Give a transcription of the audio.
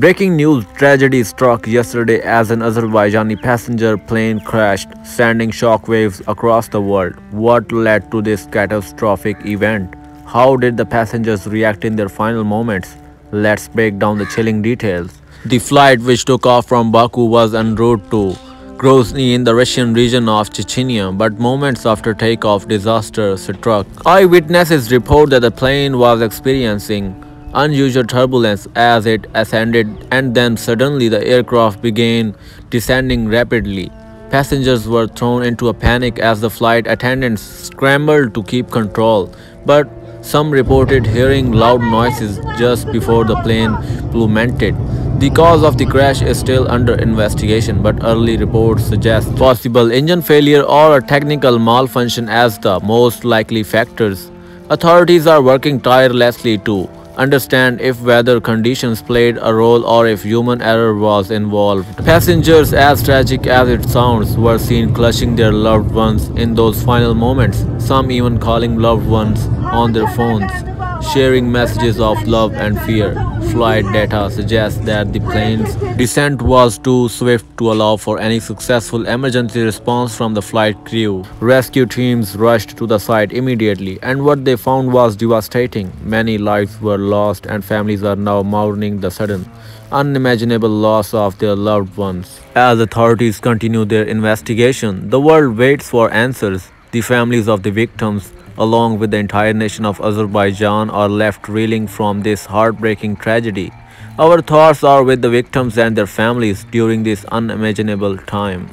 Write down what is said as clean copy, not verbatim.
Breaking news: tragedy struck yesterday as an Azerbaijani passenger plane crashed, sending shockwaves across the world. What led to this catastrophic event? How did the passengers react in their final moments? Let's break down the chilling details. The flight, which took off from Baku, was en route to Grozny in the Russian region of Chechnya, but moments after takeoff, disaster struck. Eyewitnesses report that the plane was experiencing unusual turbulence as it ascended, and then suddenly the aircraft began descending rapidly. Passengers were thrown into a panic as the flight attendants scrambled to keep control, but some reported hearing loud noises just before the plane plummeted. The cause of the crash is still under investigation, but early reports suggest possible engine failure or a technical malfunction as the most likely factors. Authorities are working tirelessly to understand if weather conditions played a role or if human error was involved. Passengers, as tragic as it sounds, were seen clutching their loved ones in those final moments, some even calling loved ones on their phones, sharing messages of love and fear. Flight data suggests that the plane's descent was too swift to allow for any successful emergency response from the flight crew. Rescue teams rushed to the site immediately, and what they found was devastating. Many lives were lost, and families are now mourning the sudden, unimaginable loss of their loved ones. As authorities continue their investigation, the world waits for answers. The families of the victims, along with the entire nation of Azerbaijan, are left reeling from this heartbreaking tragedy. Our thoughts are with the victims and their families during this unimaginable time.